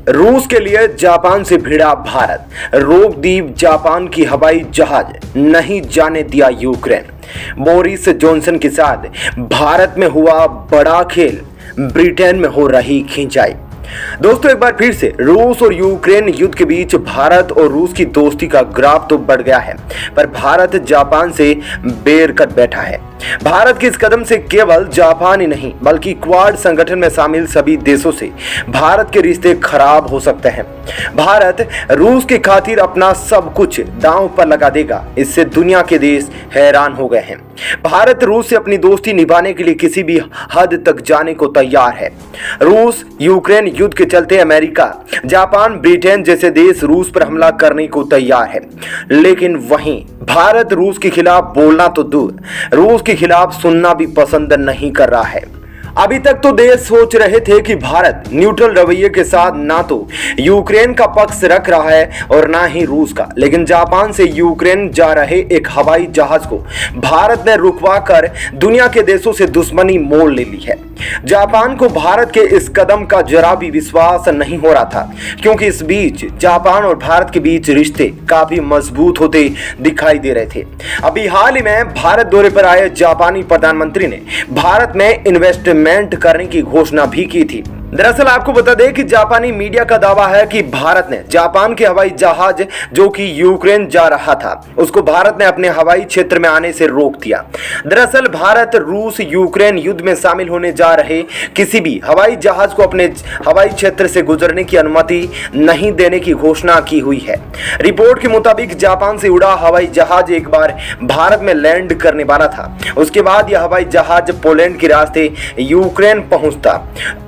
रूस के लिए जापान से भिड़ा भारत, रोक दी जापान की हवाई जहाज, नहीं जाने दिया यूक्रेन। बोरिस जॉनसन के साथ भारत में हुआ बड़ा खेल, ब्रिटेन में हो रही खिंचाई। दोस्तों, एक बार फिर से रूस और यूक्रेन युद्ध के बीच भारत और रूस की दोस्ती का ग्राफ तो बढ़ गया है, पर भारत जापान से बेर कर बैठा है। भारत के इस कदम से केवल जापान ही नहीं बल्कि क्वाड संगठन में शामिल सभी देशों से भारत के रिश्ते खराब हो सकते हैं। भारत रूस की खातिर अपना सब कुछ दांव पर लगा देगा, इससे दुनिया के देश हैरान हो गए हैं। भारत रूस से अपनी दोस्ती निभाने के लिए किसी भी हद तक जाने को तैयार है। रूस यूक्रेन युद्ध के चलते अमेरिका, जापान, ब्रिटेन जैसे देश रूस पर हमला करने को तैयार है, लेकिन वहीं भारत रूस के खिलाफ बोलना तो दूर, रूस के खिलाफ सुनना भी पसंद नहीं कर रहा है। अभी तक तो देश सोच रहे थे कि भारत न्यूट्रल रवैये के साथ ना तो यूक्रेन का पक्ष रख रहा है और ना ही रूस का, लेकिन जापान से यूक्रेन जा रहे एक हवाई जहाज को भारत ने रुकवा कर दुनिया के देशों से दुश्मनी मोल ले ली है। जापान को भारत के इस कदम का जरा भी विश्वास नहीं हो रहा था, क्योंकि इस बीच जापान और भारत के बीच रिश्ते काफी मजबूत होते दिखाई दे रहे थे। अभी हाल ही में भारत दौरे पर आए जापानी प्रधानमंत्री ने भारत में इन्वेस्टमेंट करने की घोषणा भी की थी। दरअसल आपको बता दें कि जापानी मीडिया का दावा है कि भारत ने जापान के हवाई जहाज जो कि यूक्रेन जा रहा था, उसको भारत ने अपने हवाई क्षेत्र में आने से रोक दिया। दरअसल भारत रूस यूक्रेन युद्ध में शामिल होने जा रहे किसी भी हवाई जहाज को अपने हवाई क्षेत्र से गुजरने की अनुमति नहीं देने की घोषणा की हुई है। रिपोर्ट के मुताबिक जापान से उड़ा हवाई जहाज एक बार भारत में लैंड करने वाला था, उसके बाद यह हवाई जहाज पोलैंड के रास्ते यूक्रेन पहुंचता।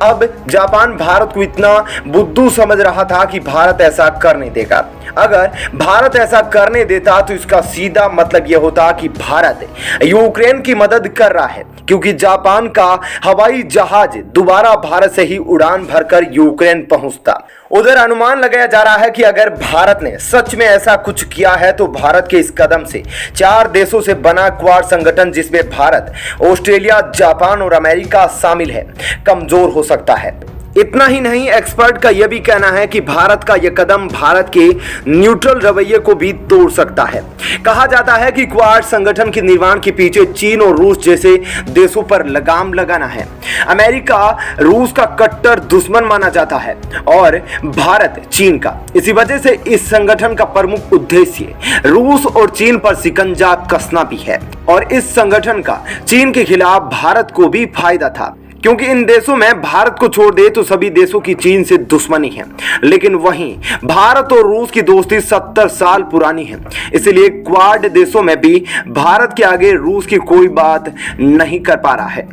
अब जापान भारत को इतना बुद्धू समझ रहा था कि भारत ऐसा करने देगा। अगर भारत ऐसा करने देता तो इसका सीधा मतलब यह होता कि भारत यूक्रेन की मदद कर रहा है, क्योंकि जापान का हवाई जहाज दोबारा भारत से ही उड़ान भरकर यूक्रेन पहुंचता। उधर अनुमान लगाया जा रहा है कि अगर भारत ने सच में ऐसा कुछ किया है तो भारत के इस कदम से 4 देशों से बना क्वाड संगठन, जिसमें भारत, ऑस्ट्रेलिया, जापान और अमेरिका शामिल है, कमजोर हो सकता है। इतना ही नहीं, एक्सपर्ट का यह भी कहना है कि भारत का यह कदम भारत के न्यूट्रल रवैये को भी तोड़ सकता है। कहा जाता है कि क्वाड संगठन के निर्माण के पीछे चीन और रूस जैसे देशों पर लगाम लगाना है। अमेरिका रूस का कट्टर दुश्मन माना जाता है और भारत चीन का। इसी वजह से इस संगठन का प्रमुख उद्देश्य रूस और चीन पर शिकंजा कसना भी है, और इस संगठन का चीन के खिलाफ भारत को भी फायदा था, क्योंकि इन देशों में भारत को छोड़ दे तो सभी देशों की चीन से दुश्मनी है। लेकिन वहीं भारत और रूस की दोस्ती 70 साल पुरानी है, इसलिए क्वाड देशों में भी भारत के आगे रूस की कोई बात नहीं कर पा रहा है।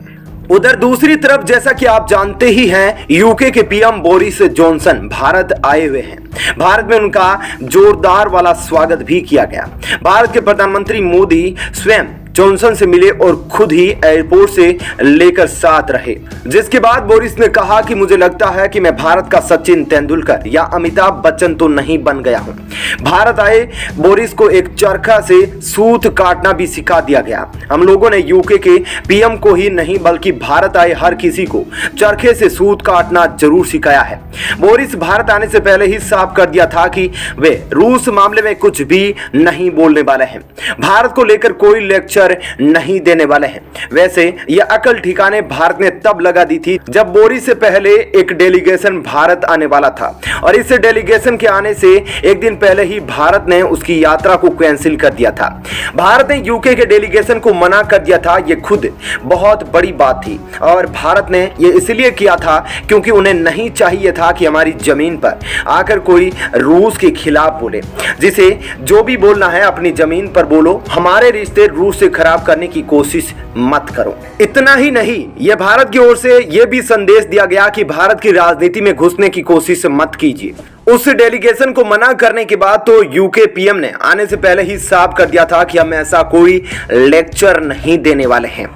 उधर दूसरी तरफ, जैसा कि आप जानते ही हैं, यूके के पीएम बोरिस जॉनसन भारत आए हुए हैं। भारत में उनका जोरदार वाला स्वागत भी किया गया। भारत के प्रधानमंत्री मोदी स्वयं जॉनसन से मिले और खुद ही एयरपोर्ट से लेकर साथ रहे, जिसके बाद बोरिस ने कहा कि मुझे लगता है कि मैं भारत का सचिन तेंदुलकर या अमिताभ बच्चन तो नहीं बन गया हूं। भारत आए बोरिस को एक चरखा से सूत काटना भी सिखा दिया गया। हम लोगों ने यूके के पीएम को ही नहीं बल्कि भारत आए हर किसी को चरखे से सूत काटना जरूर सिखाया है। बोरिस भारत आने से पहले ही साफ कर दिया था कि वे रूस मामले में कुछ भी नहीं बोलने वाले हैं, भारत को लेकर कोई लेक्चर नहीं देने वाले हैं। वैसे यह अकल ठिकाने भारत ने तब लगा दी थी जब बोरिस से पहले एक डेलीगेशन भारत आने वाला था, और इस डेलीगेशन के आने से एक दिन पहले ही भारत ने उसकी यात्रा को कैंसिल कर दिया था। भारत ने यूके के डेलीगेशन को मना कर दिया था। यह खुद बहुत बड़ी बात थी, और भारत ने यह इसलिए किया था क्योंकि उन्हें नहीं चाहिए था कि हमारी जमीन पर आकर कोई रूस के खिलाफ बोले। जिसे जो भी बोलना है अपनी जमीन पर बोलो, हमारे रिश्ते रूस से खराब करने की कोशिश मत करो। इतना ही नहीं, यह भारत की ओर से यह भी संदेश दिया गया कि भारत की राजनीति में घुसने की कोशिश मत कीजिए। उस डेलीगेशन को मना करने के बाद तो यूके पीएम ने आने से पहले ही साफ कर दिया था कि हम ऐसा कोई लेक्चर नहीं देने वाले हैं।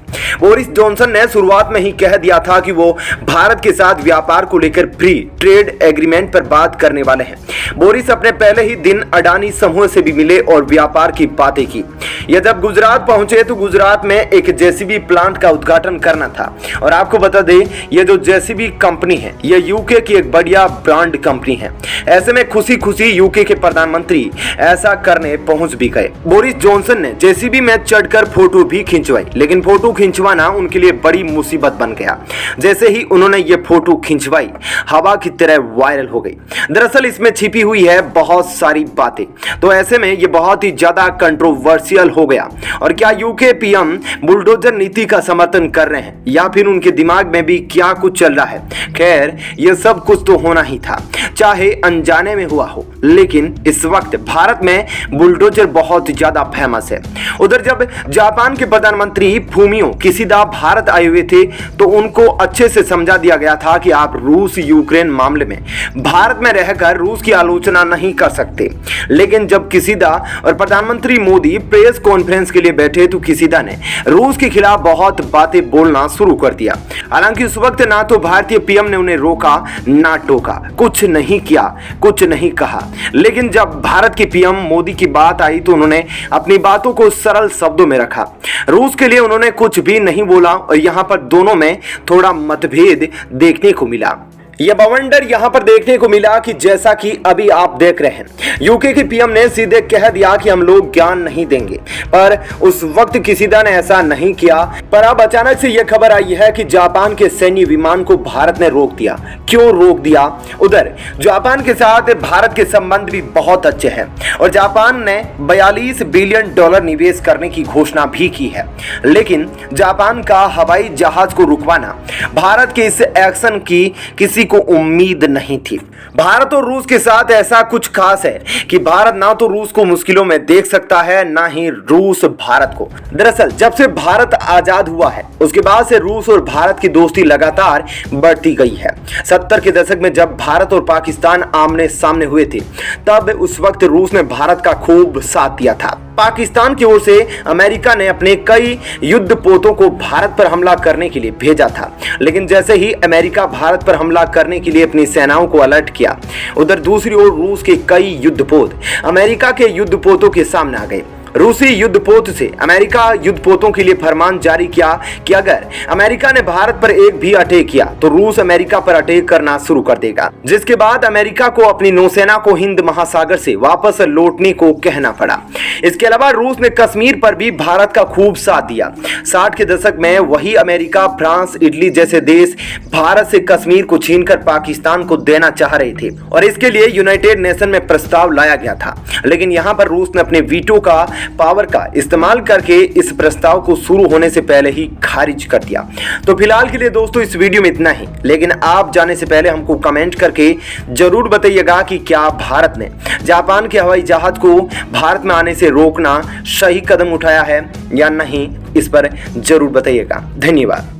बोरिस जॉनसन ने शुरुआत में ही कह दिया था कि वो भारत के साथ व्यापार को लेकर फ्री ट्रेड एग्रीमेंट पर बात करने वाले हैं। बोरिस अपने पहले ही दिन अडानी समूह से भी मिले और व्यापार की बातें की। ये जब गुजरात पहुंचे तो गुजरात में एक जेसीबी प्लांट का उद्घाटन करना था। और आपको बता दें, ये जो जेसीबी कंपनी है ये यूके की एक बढ़िया ब्रांड कंपनी है। ऐसे में खुशी खुशी यूके के प्रधानमंत्री ऐसा करने पहुंच भी गए। बोरिस जॉनसन ने जेसीबी में चढ़कर फोटो भी खिंचवाई, लेकिन फोटो खिंचवाना उनके लिए बड़ी मुसीबत बन गया। जैसे ही उन्होंने ये फोटो खिंचवाई, हवा की तरह वायरल हो गई। दरअसल इसमें छिपी हुई है बहुत सारी बातें, तो ऐसे में ये बहुत ही ज्यादा कंट्रोवर्शियल हो गया। और क्या यूके पीएम बुलडोजर नीति का समर्थन कर रहे हैं या फिर उनके दिमाग में भी क्या कुछ चल रहा है? खैर, ये सब कुछ तो होना ही था, चाहे अनजाने में हुआ हो। लेकिन इस वक्त भारत में बुलडोजर बहुत ज्यादा फेमस है। उधर जब जापान के प्रधानमंत्री फूमियो किशिदा भारत आए हुए थे तो उनको अच्छे से समझा दिया गया था कि आप रूस यूक्रेन मामले में भारत में रहकर रूस की आलोचना नहीं कर सकते। लेकिन जब किशिदा और प्रधानमंत्री मोदी प्रेस कॉन्फ्रेंस के लिए बैठे तो किशिदा ने रूस के खिलाफ बहुत बातें बोलना शुरू कर दिया। हालांकि उस वक्त ना तो भारतीय पीएम ने उन्हें रोका ना टोका, कुछ नहीं किया, कुछ नहीं कहा। लेकिन जब भारत के पीएम मोदी की बात आई तो उन्होंने अपनी बातों को सरल शब्दों में रखा। रूस के लिए उन्होंने कुछ भी नहीं बोला और यहां पर दोनों में थोड़ा मतभेद देखने को मिला। यह बवंडर यहां पर देखने को मिला कि जैसा कि अभी आप देख रहे हैं, यूके के पीएम ने सीधे कह दिया कि हम लोग ज्ञान नहीं देंगे, पर उस वक्त किशिदा ने ऐसा नहीं किया। पर अब अचानक से यह खबर आई है कि जापान के सैन्य विमान को भारत ने रोक दिया। क्यों रोक दिया? उधर जापान के साथ भारत के संबंध भी बहुत अच्छे हैं और जापान ने $42 बिलियन निवेश करने की घोषणा भी की है। लेकिन जापान का हवाई जहाज को रुकवाना भारत के इस एक्शन की किसी को उम्मीद नहीं थी। भारत और रूस के साथ ऐसा कुछ खास है कि भारत ना तो रूस को मुश्किलों में देख सकता है, ना ही रूस भारत को। दरअसल जब से भारत आजाद हुआ है उसके बाद से रूस और भारत की दोस्ती लगातार बढ़ती गई है। 70 के दशक में जब भारत और पाकिस्तान आमने सामने हुए थे तब उस वक्त रूस ने भारत का खूब साथ दिया था। पाकिस्तान की ओर से अमेरिका ने अपने कई युद्धपोतों को भारत पर हमला करने के लिए भेजा था। लेकिन जैसे ही अमेरिका भारत पर हमला करने के लिए अपनी सेनाओं को अलर्ट किया, उधर दूसरी ओर रूस के कई युद्धपोत अमेरिका के युद्धपोतों के सामने आ गए। रूसी युद्धपोत से अमेरिका युद्धपोतों के लिए फरमान जारी किया कि अगर अमेरिका ने भारत पर एक भी अटैक किया तो रूस अमेरिका पर अटैक करना शुरू कर देगा। जिसके बाद अमेरिका को अपनी नौसेना को हिंद महासागर से वापस लौटने को कहना पड़ा। इसके अलावा रूस ने कश्मीर पर भी भारत का खूब साथ दिया। 60 के दशक में वही अमेरिका, फ्रांस, इटली जैसे देश भारत से कश्मीर को छीनकर पाकिस्तान को देना चाह रहे थे और इसके लिए यूनाइटेड नेशन में प्रस्ताव लाया गया था। लेकिन यहाँ पर रूस ने अपने वीटो का पावर का इस्तेमाल करके इस प्रस्ताव को शुरू होने से पहले ही खारिज कर दिया। तो फिलहाल के लिए दोस्तों इस वीडियो में इतना ही, लेकिन आप जाने से पहले हमको कमेंट करके जरूर बताइएगा कि क्या भारत ने जापान के हवाई जहाज को भारत में आने से रोकना सही कदम उठाया है या नहीं। इस पर जरूर बताइएगा। धन्यवाद।